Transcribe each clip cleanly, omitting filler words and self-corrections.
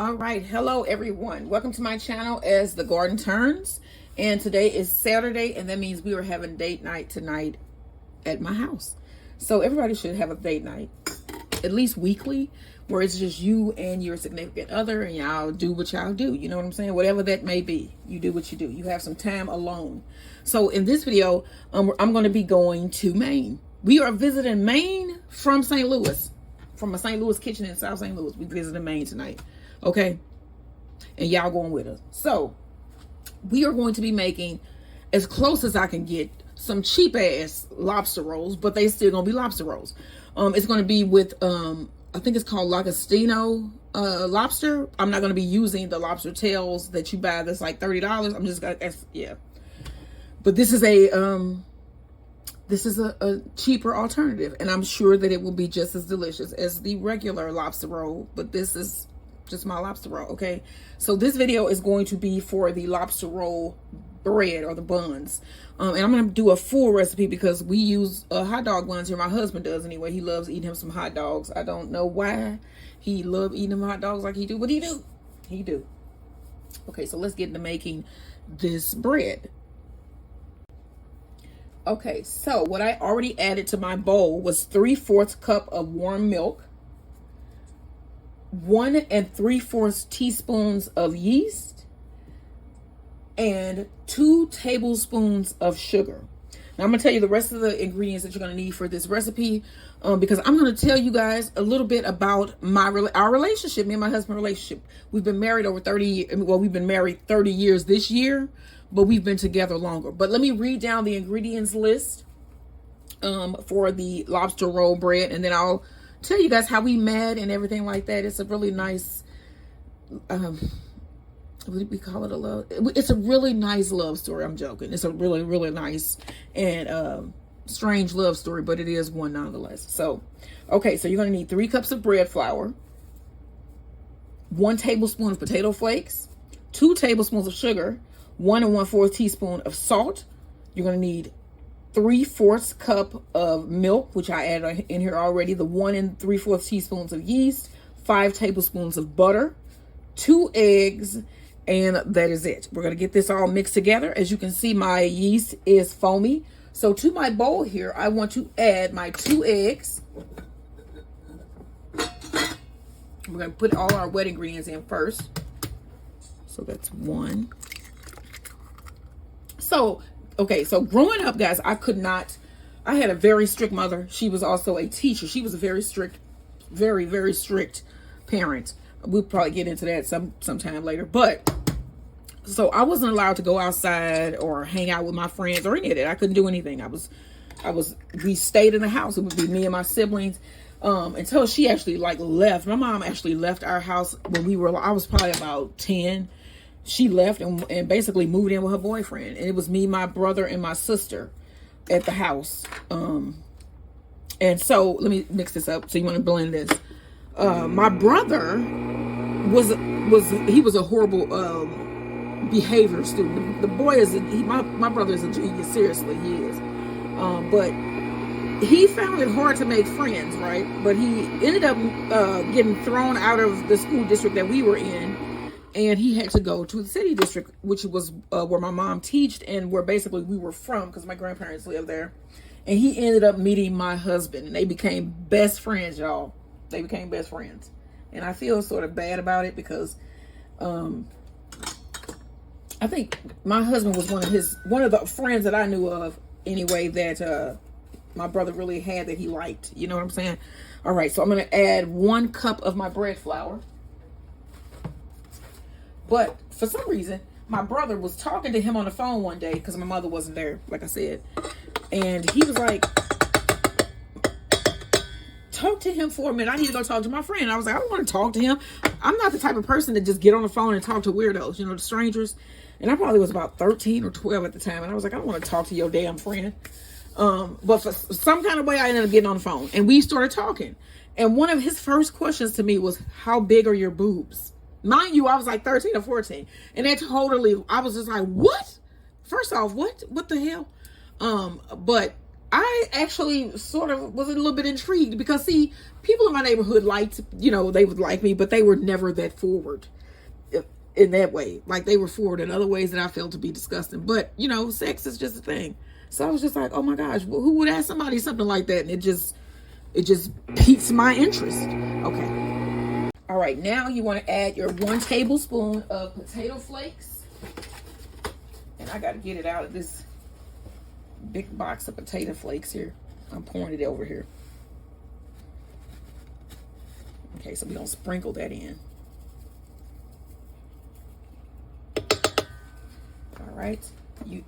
All right, hello everyone. Welcome to my channel as the garden turns. And today is Saturday, and that means we are having date night tonight at my house. So everybody should have a date night, at least weekly, where it's just you and your significant other, and y'all do what y'all do. You know what I'm saying? Whatever that may be, you do what you do. You have some time alone. So in this video, I'm going to be going to Maine. We are visiting Maine from St. Louis, from a St. Louis kitchen in South St. Louis. We visiting Maine tonight. Okay, and y'all going with us. So we are going to be making, as close as I can get, some cheap ass lobster rolls, but they still gonna be lobster rolls. It's gonna be with I think it's called Lagostino lobster. I'm not gonna be using the lobster tails that you buy that's like $30. I'm just gonna, yeah, but this is a cheaper alternative, and I'm sure that it will be just as delicious as the regular lobster roll, but this is just my lobster roll. Okay, so this video is going to be for the lobster roll bread, or the buns, and I'm going to do a full recipe because we use hot dog buns here. My husband does anyway. He loves eating him some hot dogs. I don't know why he loves eating them hot dogs like he do, but he do. Okay, so let's get into making this bread. Okay, so what I already added to my bowl was 3/4 cup of warm milk, 1 3/4 teaspoons of yeast, and 2 tablespoons of sugar. Now I'm gonna tell you the rest of the ingredients that you're gonna need for this recipe, because I'm gonna tell you guys a little bit about our relationship, me and my husband's relationship. We've been married over 30. Well, we've been married 30 years this year, but we've been together longer. But let me read down the ingredients list for the lobster roll bread, and then I'll tell you guys how we met and everything like that. It's a really nice, we call it a love. It's a really nice love story. I'm joking. It's a really, really nice and strange love story, but it is one nonetheless. So, okay, so you're going to need 3 cups of bread flour, 1 tablespoon of potato flakes, 2 tablespoons of sugar, 1 1/4 teaspoon of salt. You're going to need 3/4 cup of milk, which I added in here already, the 1 3/4 teaspoons of yeast, 5 tablespoons of butter, 2 eggs, and that is it. We're going to get this all mixed together. As you can see, my yeast is foamy. So to my bowl here, I want to add my 2 eggs. We're going to put all our wet ingredients in first. So that's 1. So, okay, so growing up, guys, I had a very strict mother. She was also a teacher. She was a very strict, very, very strict parent. We'll probably get into that sometime later. But, so I wasn't allowed to go outside or hang out with my friends or any of that. I couldn't do anything. We stayed in the house. It would be me and my siblings until she actually left. My mom actually left our house when I was probably about 10. She left and basically moved in with her boyfriend. And it was me, my brother, and my sister at the house. And so let me mix this up. So you want to blend this. My brother was a horrible behavior student. The boy is my brother is a genius. Seriously, he is. But he found it hard to make friends, right? But he ended up getting thrown out of the school district that we were in. And he had to go to the city district, which was where my mom taught and where basically we were from, because my grandparents lived there. And he ended up meeting my husband, and they became best friends, y'all. They became best friends. And I feel sort of bad about it because I think my husband was one of the friends that I knew of anyway that my brother really had that he liked. You know what I'm saying? All right, so I'm going to add 1 cup of my bread flour. But for some reason, my brother was talking to him on the phone one day because my mother wasn't there, like I said. And he was like, talk to him for a minute. I need to go talk to my friend. I was like, I don't want to talk to him. I'm not the type of person to just get on the phone and talk to weirdos, to strangers. And I probably was about 13 or 12 at the time. And I was like, I don't want to talk to your damn friend. But for some kind of way, I ended up getting on the phone. And we started talking. And one of his first questions to me was, how big are your boobs? Mind you, I was like 13 or 14. And that totally, I was just like, what? First off, what the hell? But I actually sort of was a little bit intrigued because, see, people in my neighborhood liked, you know, they would like me, but they were never that forward in that way. Like, they were forward in other ways that I felt to be disgusting. But, you know, sex is just a thing. So I was just like, oh my gosh, well, who would ask somebody something like that? And it just piques my interest. Okay. All right, now you want to add your 1 tablespoon of potato flakes. And I got to get it out of this big box of potato flakes here. I'm pouring it over here. Okay, so we're going to sprinkle that in. All right.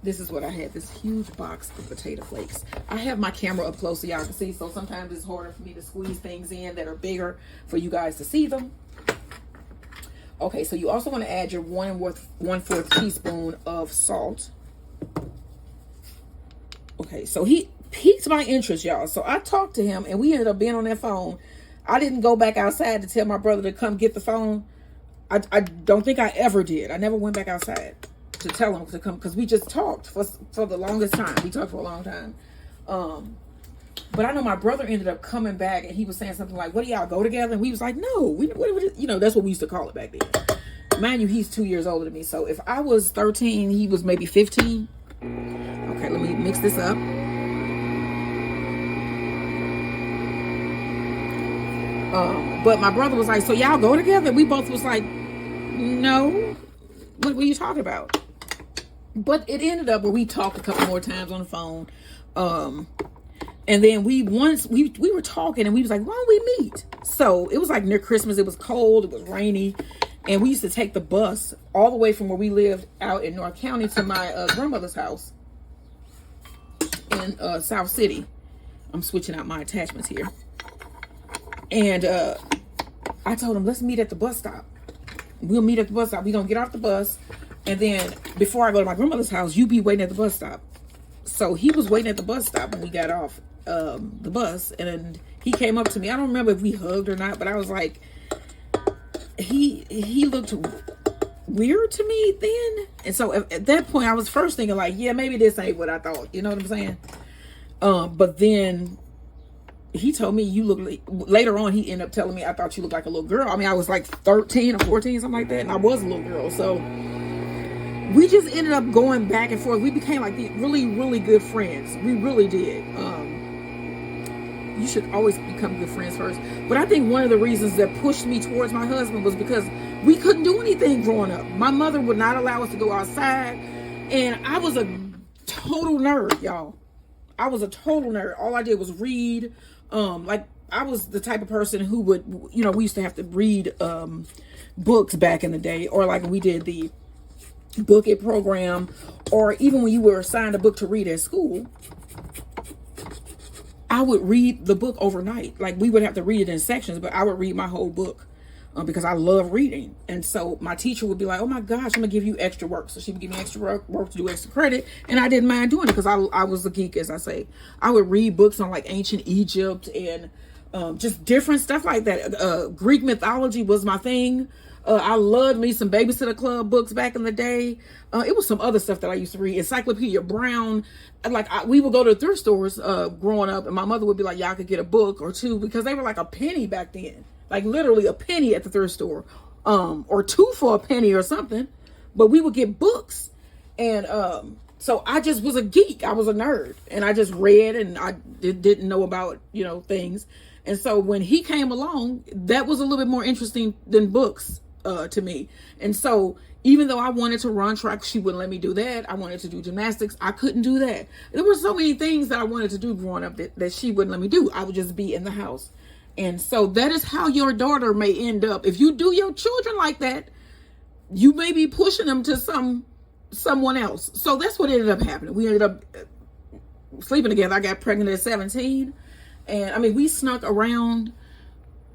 This is what I had, this huge box of potato flakes. I have my camera up close so y'all can see, so sometimes it's harder for me to squeeze things in that are bigger for you guys to see them. Okay, so you also want to add your 1/4 teaspoon of salt. Okay, so he piqued my interest, y'all. So I talked to him, and we ended up being on that phone. I didn't go back outside to tell my brother to come get the phone. I don't think I ever did. I never went back outside to tell him to come, because we just talked for the longest time. We talked for a long time. But I know my brother ended up coming back, and he was saying something like, what do y'all go together? And we was like, no, you know, that's what we used to call it back then. Mind you, he's 2 years older than me. So if I was 13, he was maybe 15. Okay, let me mix this up. But my brother was like, so y'all go together? We both was like, no. What were you talking about? But it ended up where we talked a couple more times on the phone. And then we were talking, and we was like, why don't we meet? So it was like near Christmas. It was cold. It was rainy. And we used to take the bus all the way from where we lived out in North County to my grandmother's house in South City. I'm switching out my attachments here. And I told him, let's meet at the bus stop. We'll meet at the bus stop. We're going to get off the bus. And then before I go to my grandmother's house, you be waiting at the bus stop. So he was waiting at the bus stop when we got off the bus. And he came up to me. I don't remember if we hugged or not, but I was like, he looked weird to me then. And so at that point, I was first thinking like, yeah, maybe this ain't what I thought. You know what I'm saying? But then he told me, you look like, later on, he ended up telling me, I thought you looked like a little girl. I mean, I was like 13 or 14, something like that. And I was a little girl. So we just ended up going back and forth. We became like really, really good friends. We really did. You should always become good friends first. But I think one of the reasons that pushed me towards my husband was because we couldn't do anything growing up. My mother would not allow us to go outside. And I was a total nerd, y'all. I was a total nerd. All I did was read. Like, I was the type of person who would, you know, we used to have to read books back in the day. Or like we did the Book It program. Or even when you were assigned a book to read at school, I would read the book overnight. Like, we would have to read it in sections, but I would read my whole book because I love reading. And so my teacher would be like, oh my gosh, I'm gonna give you extra work. So she would give me extra work to do extra credit. And I didn't mind doing it because I was a geek, as I say. I would read books on like ancient Egypt and just different stuff like that. Greek mythology was my thing. I loved me some Babysitter Club books back in the day. It was some other stuff that I used to read. Encyclopedia Brown. Like, we would go to the thrift stores growing up, and my mother would be like, y'all could get a book or two, because they were like a penny back then. Like, literally a penny at the thrift store. Or two for a penny or something. But we would get books. And so I just was a geek. I was a nerd. And I just read, and I didn't know about, you know, things. And so when he came along, that was a little bit more interesting than books to me. And so even though I wanted to run track, she wouldn't let me do that. I wanted to do gymnastics. I couldn't do that. There were so many things that I wanted to do growing up that she wouldn't let me do. I would just be in the house. And so that is how your daughter may end up. If you do your children like that, you may be pushing them to someone else. So that's what ended up happening. We ended up sleeping together. I got pregnant at 17. And I mean, we snuck around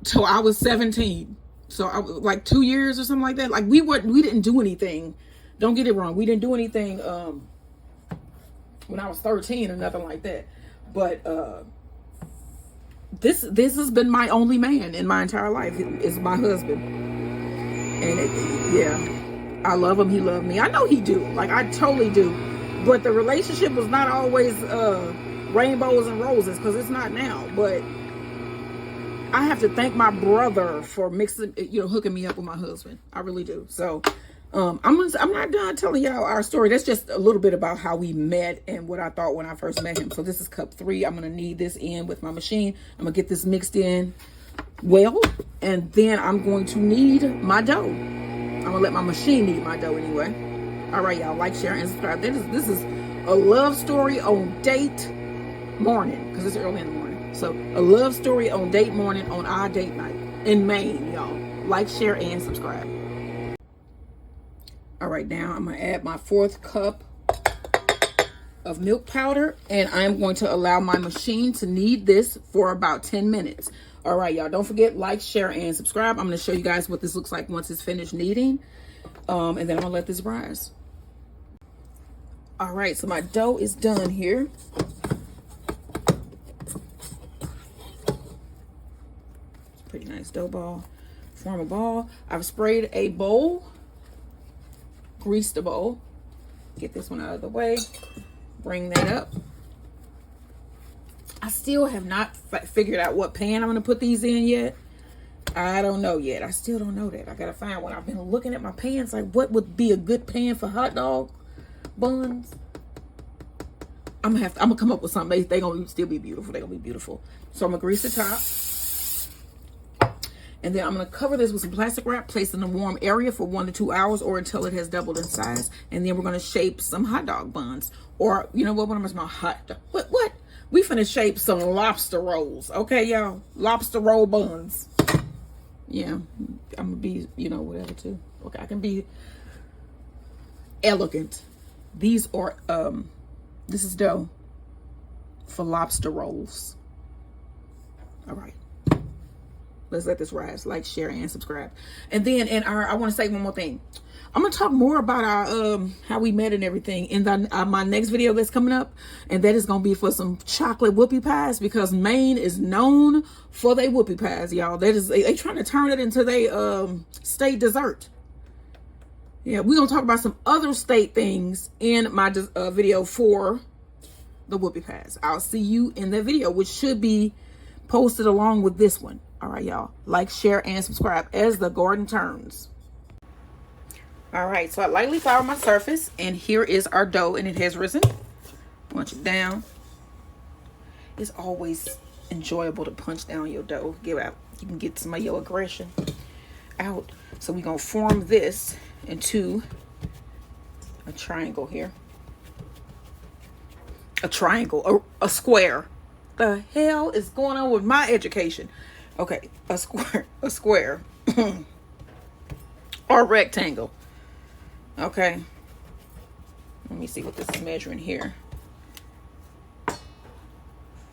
till I was 17. So I was like 2 years or something like that. Like, we didn't do anything. Don't get it wrong. We didn't do anything when I was 13 or nothing like that. But this has been my only man in my entire life. Is my husband. And yeah, I love him. He loved me. I know he do. Like, I totally do. But the relationship was not always rainbows and roses, because it's not now. But I have to thank my brother for mixing, hooking me up with my husband. I really do. So I'm not done telling y'all our story. That's just a little bit about how we met and what I thought when I first met him. So this is cup 3. I'm going to knead this in with my machine. I'm going to get this mixed in well, and then I'm going to knead my dough. I'm going to let my machine knead my dough anyway. All right, y'all, like, share, and subscribe. This is a love story on date morning, because it's early in the morning. So a love story on date morning on our date night in Maine, y'all. Like, share, and subscribe. All right, now I'm going to add my 4th cup of milk powder, and I'm going to allow my machine to knead this for about 10 minutes. All right, y'all, don't forget, like, share, and subscribe. I'm going to show you guys what this looks like once it's finished kneading, and then I'm going to let this rise. All right, so my dough is done here. Pretty nice dough ball. Form a ball. I've sprayed a bowl, greased the bowl. Get this one out of the way. Bring that up. I still have not figured out what pan I'm going to put these in yet. I don't know yet. I still don't know that. I got to find one. I've been looking at my pans, like what would be a good pan for hot dog buns. I'm gonna come up with something. They gonna still be beautiful. They gonna be beautiful. So I'm gonna grease the top, and then I'm gonna cover this with some plastic wrap, place it in a warm area for 1 to 2 hours, or until it has doubled in size. And then we're gonna shape some hot dog buns, or you know what am I talking about? Hot dog. What? We finna shape some lobster rolls, okay, y'all? Lobster roll buns. Yeah, I'm gonna be, whatever too. Okay, I can be elegant. These are this is dough for lobster rolls. All right, let's let this rise. Like, share, and subscribe. And then I want to say one more thing. I'm gonna talk more about our how we met and everything in my next video that's coming up, and that is gonna be for some chocolate whoopie pies, because Maine is known for their whoopie pies, y'all. That is, they trying to turn it into their state dessert. Yeah, we're gonna talk about some other state things in my video for the whoopie pies. I'll see you in that video, which should be posted along with this one. All right, y'all, like, share, and subscribe as the garden turns. All right, so I lightly flour my surface, and here is our dough, and it has risen. Punch it down. It's always enjoyable to punch down your dough. You can get some of your aggression out. So we're gonna form this into a triangle here. A triangle, a square. The hell is going on with my education? Okay, a square, or a rectangle. Okay, let me see what this is measuring here.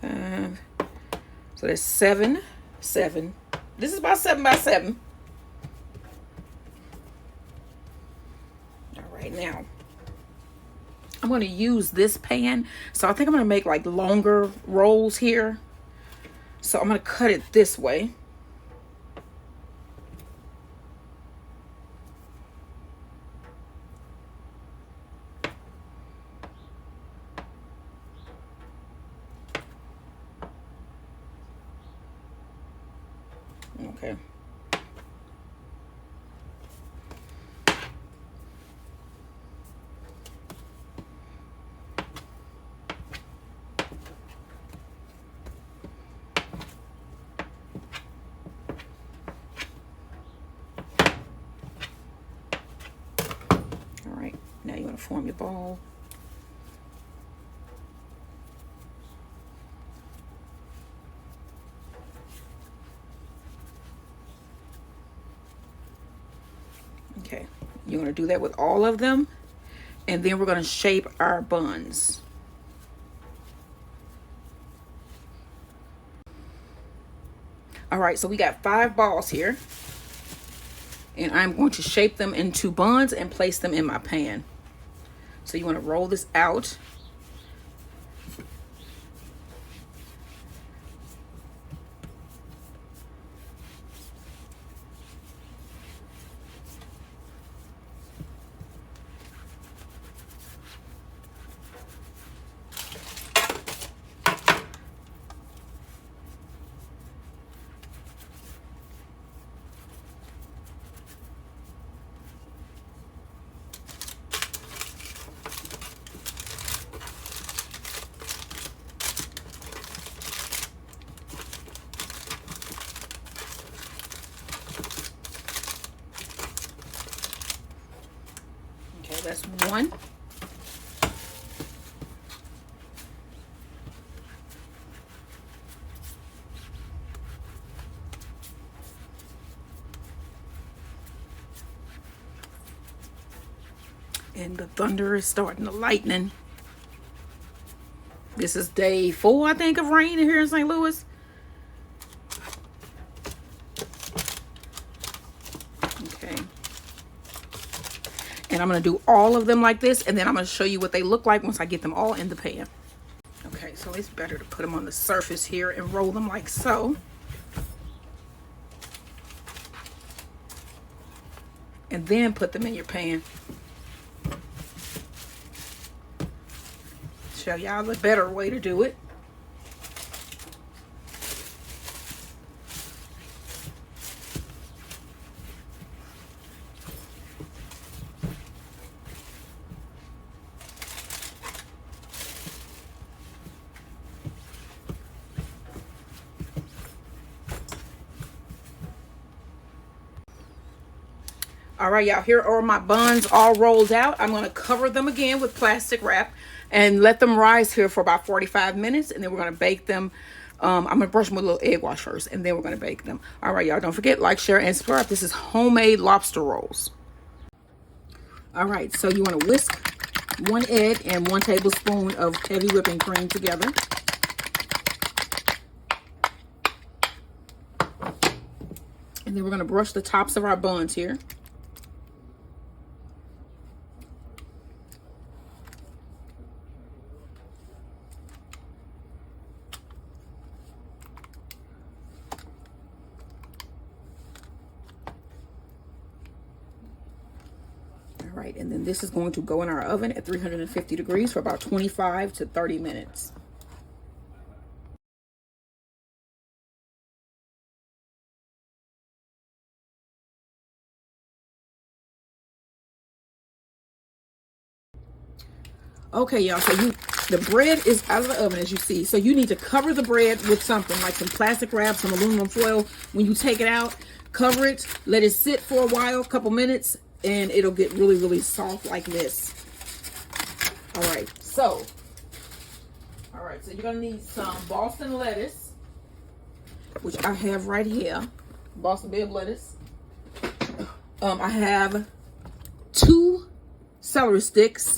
So that's 7. This is about 7 by 7. All right, now I'm going to use this pan. So I think I'm going to make like longer rolls here. So I'm going to cut it this way. Okay. All right, now you want to form your ball. Okay, you're going to do that with all of them, and then we're going to shape our buns. All right, so we got 5 balls here, and I'm going to shape them into buns and place them in my pan. So you want to roll this out. that's one. And the thunder is starting to lightning. This is day 4, I think, of rain here in St. Louis. Okay. And I'm going to do all of them like this, and then I'm going to show you what they look like once I get them all in the pan. Okay, so it's better to put them on the surface here and roll them like so. And then put them in your pan. Show y'all the better way to do it. All right, y'all, here are my buns all rolled out. I'm going to cover them again with plastic wrap and let them rise here for about 45 minutes. And then we're going to bake them. I'm going to brush them with a little egg wash first, and then we're going to bake them. All right, y'all, don't forget, like, share, and subscribe. This is homemade lobster rolls. All right, so you want to whisk 1 egg and 1 tablespoon of heavy whipping cream together. And then we're going to brush the tops of our buns here. Right, and then this is going to go in our oven at 350 degrees for about 25 to 30 minutes. Okay, y'all, so the bread is out of the oven, as you see. So you need to cover the bread with something like some plastic wrap, some aluminum foil. When you take it out, cover it, let it sit for a while, a couple minutes, and it'll get really, really soft like this. All right, so you're gonna need some Boston lettuce, which I have right here. Boston Bib lettuce. I have 2 celery sticks,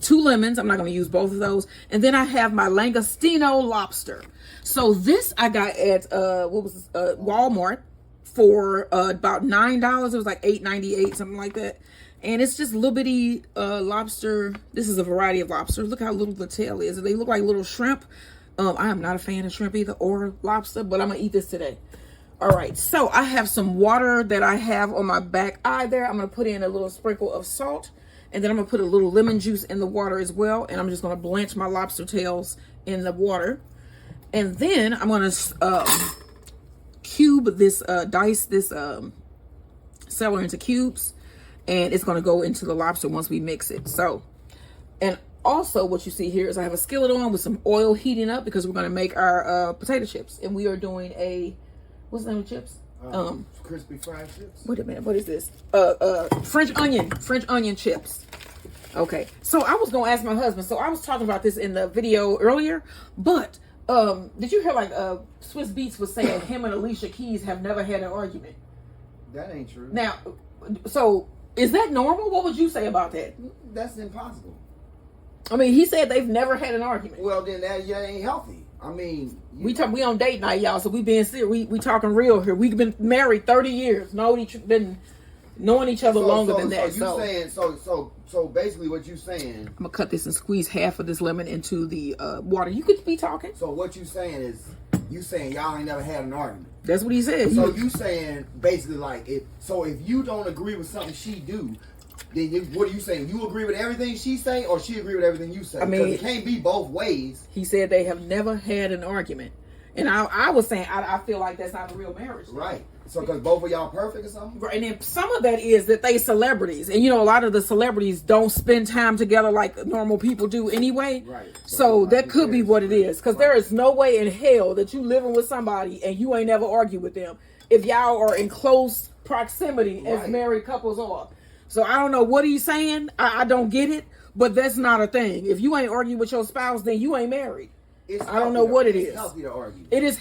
2 lemons. I'm not gonna use both of those. And then I have my Langostino lobster. So this I got at Walmart for about $9. It was like $8.98, something like that. And it's just little bitty lobster. This is a variety of lobsters. Look how little the tail is. They look like little shrimp. I am not a fan of shrimp either, or lobster, but I'm gonna eat this today. All right, so I have some water that I have on my back eye there. I'm gonna put in a little sprinkle of salt, and then I'm gonna put a little lemon juice in the water as well. And I'm just gonna blanch my lobster tails in the water. And then I'm gonna dice this celery into cubes, and it's going to go into the lobster once we mix it. So, and also what you see here is I have a skillet on with some oil heating up because we're going to make our potato chips, and we are doing what's the name of chips? Crispy fried chips. Wait a minute, what is this? French onion chips. Okay, so I was gonna ask my husband. So I was talking about this in the video earlier, but did you hear like Swiss Beats was saying him and Alicia Keys have never had an argument? That ain't true. Now, so is that normal? What would you say about that? That's impossible. I mean, he said they've never had an argument. Well, then that ain't healthy. I mean, we on date night, y'all. So we being serious. We talking real here. We've been married 30 years. Been knowing each other longer than that. So basically, what you saying? I'm gonna cut this and squeeze half of this lemon into the water. You could be talking. So what you saying is, y'all ain't never had an argument. That's what he said. So you saying basically like if you don't agree with something she do, then what are you saying? You agree with everything she say, or she agree with everything you say? I mean, it can't be both ways. He said they have never had an argument, and I was saying I feel like that's not a real marriage, right? So because both of y'all perfect or something, right? And then some of that is that they celebrities, and you know a lot of the celebrities don't spend time together like normal people do anyway. Right. So that could be what it is, because there is no way in hell that you living with somebody and you ain't never argue with them if y'all are in close proximity as married couples are. So I don't know what he's saying. I don't get it, but that's not a thing. If you ain't arguing with your spouse, then you ain't married. I don't know what it is. It's healthy to argue. It is.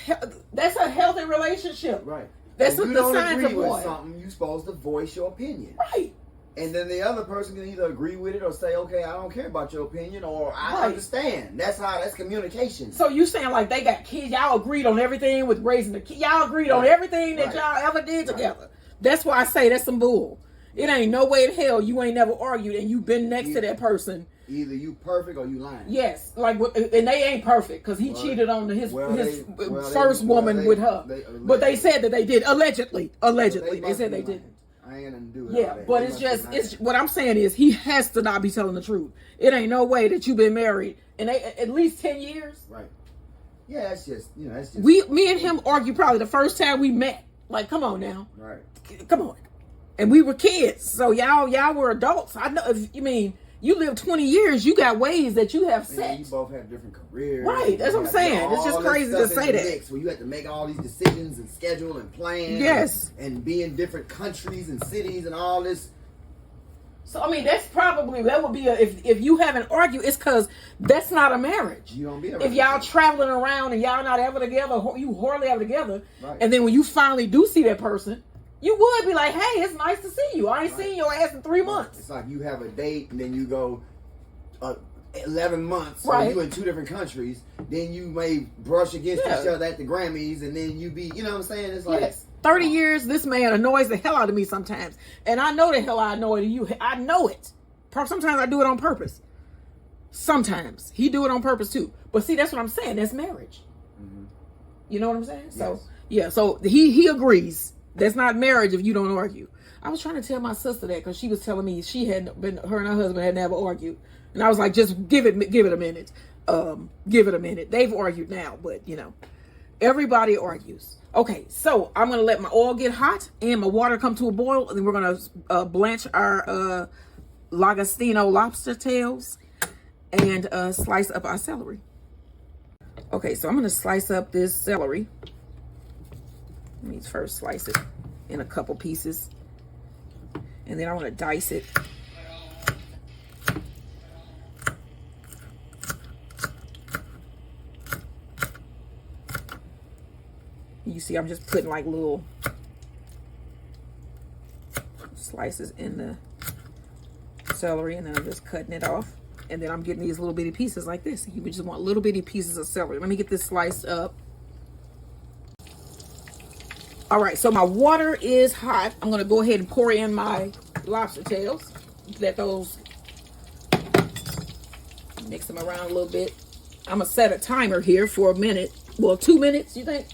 That's a healthy relationship. Right. That's if you the don't signs agree of with one. something, you're supposed to voice your opinion. Right. And then the other person can either agree with it or say, okay, I don't care about your opinion, or I understand. That's communication. So you saying like they got kids, y'all agreed on everything with raising the kids. Y'all agreed on everything that y'all ever did together. That's why I say that's some bull. It ain't no way in hell you ain't never argued and you been next to that person. Either you perfect or you lying. Yes, like, and they ain't perfect because he cheated on his first woman with her. But they said that they did allegedly. They said they did. I ain't nothing to do with Yeah, but it's what I'm saying is he has to not be telling the truth. It ain't no way that you've been married in at least 10 years. Right. Yeah, it's just that's just. Me and him argued probably the first time we met. Like, come on now. Right. Come on. And we were kids, so y'all were adults. I know. If you mean you live 20 years, you got ways that you have set. You both have different careers. Right. That's what I'm saying. It's just crazy to say that. Where you have to make all these decisions and schedule and plan. Yes. And be in different countries and cities and all this. So I mean, that would be if you haven't argued, it's because that's not a marriage. You don't be if y'all traveling around and y'all not ever together, you hardly ever together, right. And then when you finally do see that person, you would be like, hey, it's nice to see you. I ain't seen your ass in 3 months. It's like you have a date and then you go 11 months. So right. you in 2 different countries. Then you may brush against each other at the Grammys, and then you be, you know what I'm saying? It's like 30 years, this man annoys the hell out of me sometimes. And I know the hell I annoy you. I know it. Sometimes I do it on purpose. Sometimes. He do it on purpose too. But see, that's what I'm saying. That's marriage. Mm-hmm. You know what I'm saying? So, yeah. So he agrees. That's not marriage if you don't argue. I was trying to tell my sister that because she was telling me her and her husband had never argued. And I was like, just give it a minute. Give it a minute. They've argued now, but everybody argues. Okay, so I'm going to let my oil get hot and my water come to a boil. And then we're going to blanch our Lagostino lobster tails and slice up our celery. Okay, so I'm going to slice up this celery. Let me first slice it in a couple pieces. And then I want to dice it. You see, I'm just putting like little slices in the celery, and then I'm just cutting it off. And then I'm getting these little bitty pieces like this. You just want little bitty pieces of celery. Let me get this sliced up. All right, so my water is hot. I'm going to go ahead and pour in my lobster tails. Let those, mix them around a little bit. I'm going to set a timer here for a minute. Well, 2 minutes, you think?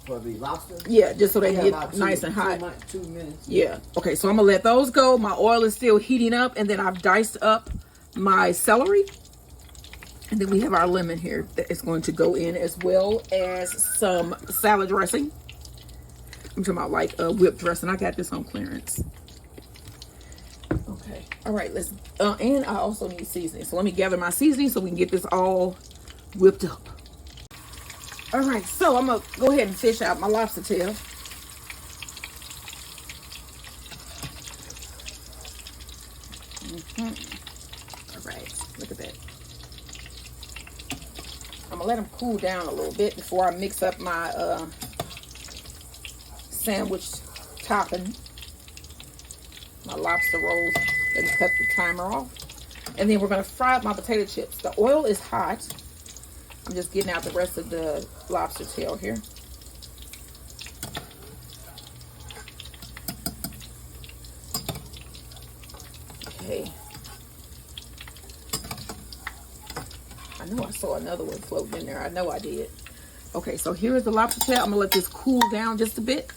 For the lobster? Yeah, just so they get nice and hot. 2 minutes. Yeah. Okay, so I'm going to let those go. My oil is still heating up, and then I've diced up my celery. And then we have our lemon here that is going to go in, as well as some salad dressing. I'm talking about like whipped dressing. I got this on clearance. Okay. All right. Let's. And I also need seasoning. So let me gather my seasoning so we can get this all whipped up. All right. So I'm gonna go ahead and fish out my lobster tail. All right. Look at that. I'm gonna let them cool down a little bit before I mix up my sandwich topping, my lobster rolls. Let me cut the timer off. And then we're going to fry up my potato chips. The oil is hot. I'm just getting out the rest of the lobster tail here. Okay. I know I saw another one floating in there. I know I did. Okay, so here is the lobster tail. I'm going to let this cool down just a bit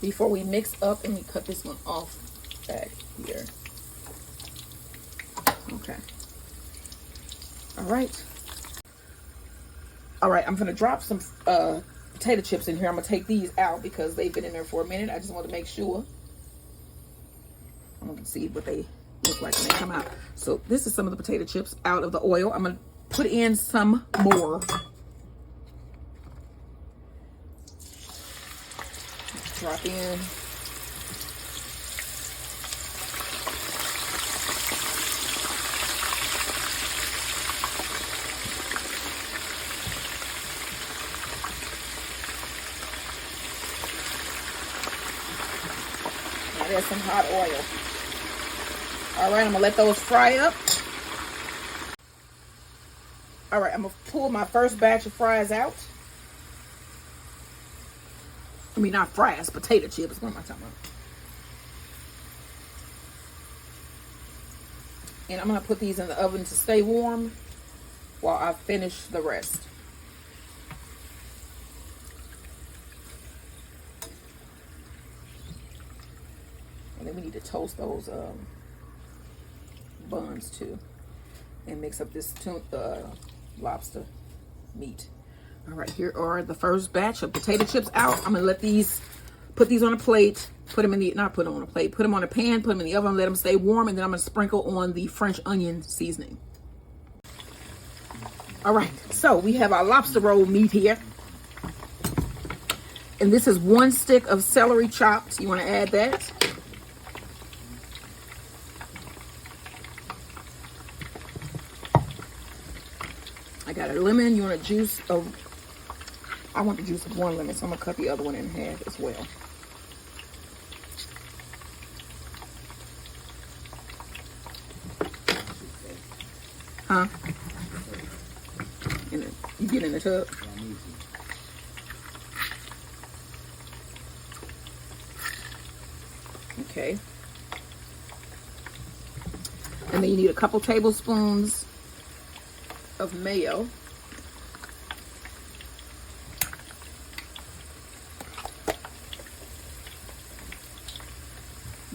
before we mix up, and we cut this one off back here. Okay. All right. All right, I'm going to drop some potato chips in here. I'm going to take these out because they've been in there for a minute. I just want to make sure. I'm going to see what they look like when they come out. So this is some of the potato chips out of the oil. I'm going to put in some more. Drop in There's some hot oil. All right, I'm gonna let those fry up. All right, I'm gonna pull my first batch of fries out. I mean, not fries, potato chips. What am I talking about? And I'm gonna put these in the oven to stay warm while I finish the rest. And then we need to toast those buns too, and mix up this lobster meat. All right, here are the first batch of potato chips out. I'm gonna let these, put these on a plate, put them in the, not put them on a plate, put them on a pan, put them in the oven, let them stay warm, and then I'm gonna sprinkle on the French onion seasoning. All right, so we have our lobster roll meat here. And this is 1 stick of celery chopped. You wanna add that. I got a lemon. You want a juice of, I want the juice of 1 lemon, so I'm gonna cut the other one in half as well. Huh? You get in the tub. Okay. And then you need a couple tablespoons of mayo.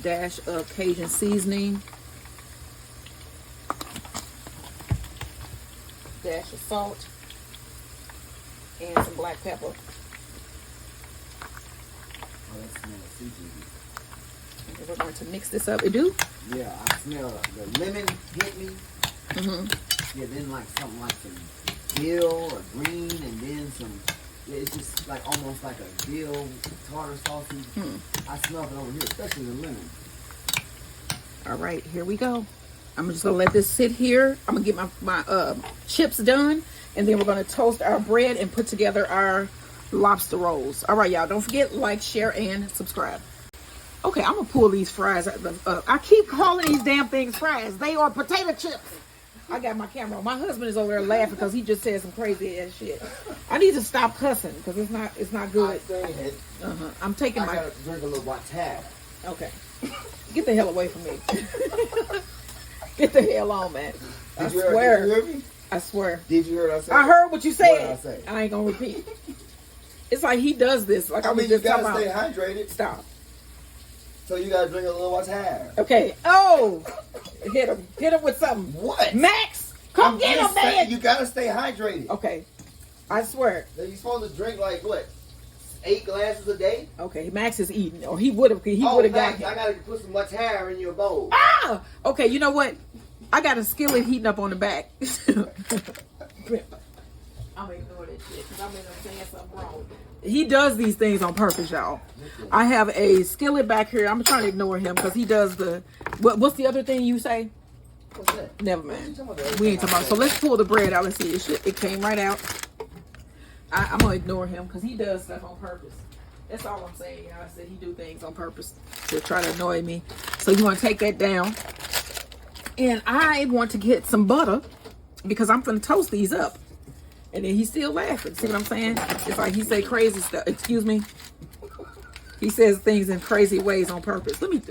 Dash of Cajun seasoning. Dash of salt. And some black pepper. Oh, that smells seafood. And we're going to mix this up. It do? Yeah, I smell the lemon hit me. Mm-hmm. Yeah, then like something like some dill or green, and then some. Yeah, it's just like almost like a dill tartar sausage. I smell it over here, especially the lemon. All right, here we go. I'm just gonna let this sit here. I'm gonna get my chips done, and then we're gonna toast our bread and put together our lobster rolls. All right, y'all, don't forget, like, share, and subscribe. Okay, I'm gonna pull these fries out the, I keep calling these damn things fries. They are potato chips. I got my camera on. My husband is over there laughing because he just said some crazy ass shit. I need to stop cussing because it's not good. I'm taking I gotta drink a little water. Okay. Get the hell away from me. Get the hell on, man. I swear. Did you hear me? I swear. Did you hear what I said? I heard what you said. What did I say? I ain't gonna repeat. It's like he does this. Like I mean, you just talking gotta about. stay hydrated. Stop. So you gotta drink a little water. Okay. Oh, hit him. Hit him with something. What? Max, come get him, man. You gotta stay hydrated. Okay. I swear. You're supposed to drink like what? 8 glasses a day? Okay, Max is eating, or he would have. He would have got him. I gotta put some water in your bowl. Ah! Okay, you know what? I got a skillet heating up on the back. I'm gonna ignore that shit because I'm saying something wrong. He does these things on purpose, y'all. I have a skillet back here. I'm trying to ignore him because he does the. What's the other thing you say? What's that? Never mind. We ain't talking about. So let's pull the bread out. Let's see. It came right out. I'm gonna ignore him because he does stuff on purpose. That's all I'm saying, y'all. I said he do things on purpose to try to annoy me. So you want to take that down. And I want to get some butter because I'm going to toast these up. And then he's still laughing. See what I'm saying? It's like he say crazy stuff. Excuse me. He says things in crazy ways on purpose. Let me.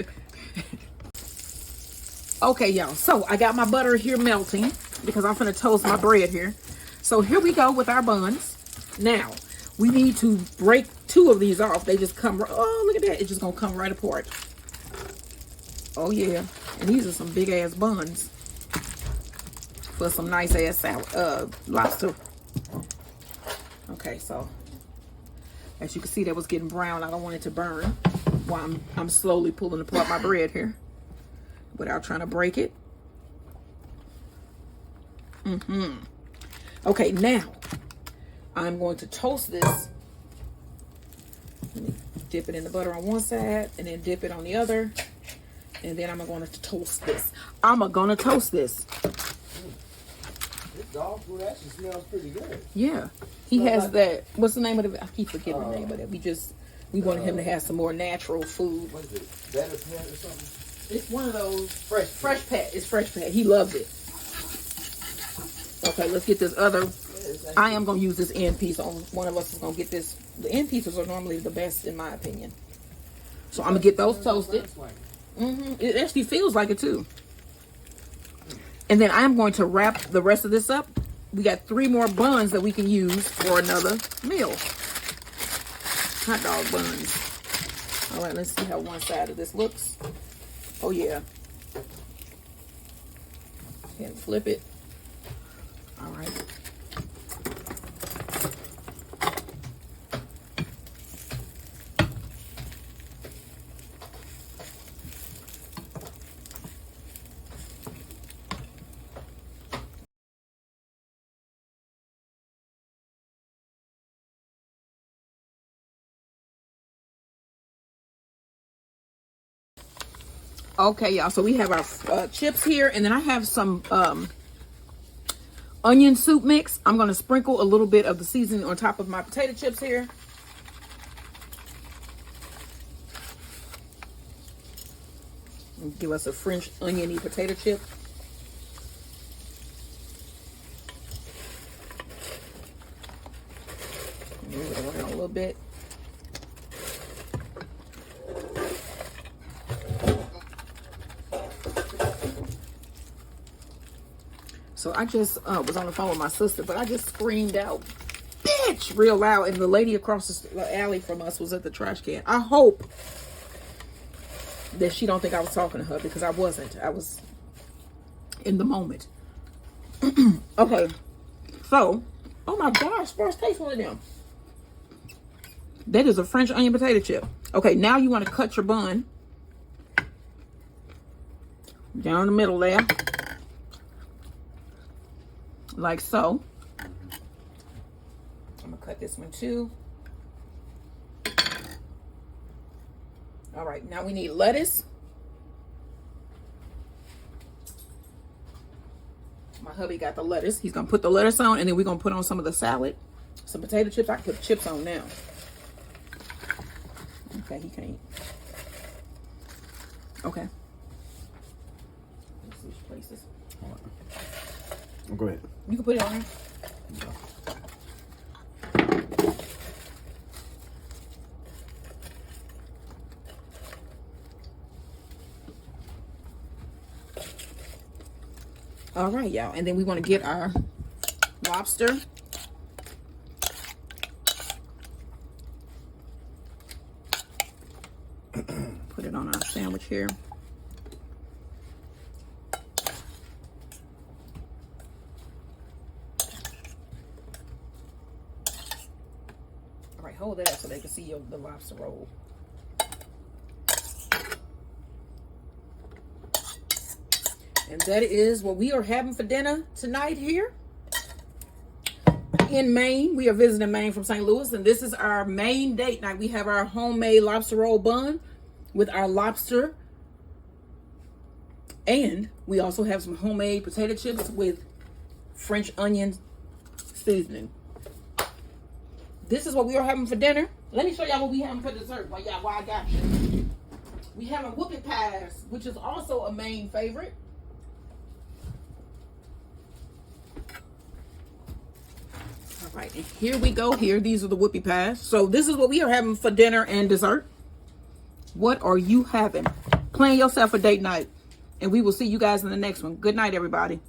Okay, y'all. So I got my butter here melting because I'm going to toast my bread here. So here we go with our buns. Now we need to break 2 of these off. They just come. Oh, look at that! It's just gonna come right apart. Oh yeah, and these are some big ass buns for some nice ass salad, lobster. Okay, so as you can see, that was getting brown. I don't want it to burn while I'm slowly pulling apart my bread here without trying to break it. Okay, now I'm going to toast this. Let me dip it in the butter on one side and then dip it on the other. And then I'm going to toast this. I'm going to toast this. This dog food actually smells pretty good. Yeah. He has that. What's the name of it? I keep forgetting the name of it. We just We wanted him to have some more natural food. What is it? Better Pet or something? It's one of those Fresh Pet. It's Fresh Pet. He loves it. Okay, let's get this other. I am going to use this end piece on one of us is going to get this. The end pieces are normally the best in my opinion. So I'm going to get those toasted. It actually feels like it too. And then I'm going to wrap the rest of this up. We got 3 more buns that we can use for another meal. Hot dog buns. All right, let's see how one side of this looks. Oh yeah. And flip it. All right. Okay, y'all, so we have our chips here, and then I have some onion soup mix. I'm going to sprinkle a little bit of the seasoning on top of my potato chips here. Give us a French oniony potato chip. Move it around a little bit. So I just was on the phone with my sister, but I just screamed out, bitch, real loud. And the lady across the alley from us was at the trash can. I hope that she don't think I was talking to her, because I wasn't. I was in the moment. Okay. So, oh my gosh, first taste one of them. That is a French onion potato chip. Okay, now you want to cut your bun down the middle there. Like so. I'm gonna cut this one too. All right, now we need lettuce. My hubby got the lettuce. He's gonna put the lettuce on, and then we're gonna put on some of the salad, some potato chips. I can put chips on now. Okay, he can't. Okay. Let's switch places. Go ahead. You can put it on there. All right, y'all. And then we want to get our lobster. Put it on our sandwich here. Hold that up so they can see the lobster roll. And that is what we are having for dinner tonight here in Maine. We are visiting Maine from St. Louis, and this is our Maine date night. We have our homemade lobster roll bun with our lobster, and we also have some homemade potato chips with French onion seasoning. This is what we are having for dinner. Let me show y'all what we having for dessert. While I got you. We having whoopie pies, which is also a Maine favorite. All right, and here we go. These are the whoopie pies. So this is what we are having for dinner and dessert. What are you having? Plan yourself a date night, and we will see you guys in the next one. Good night, everybody.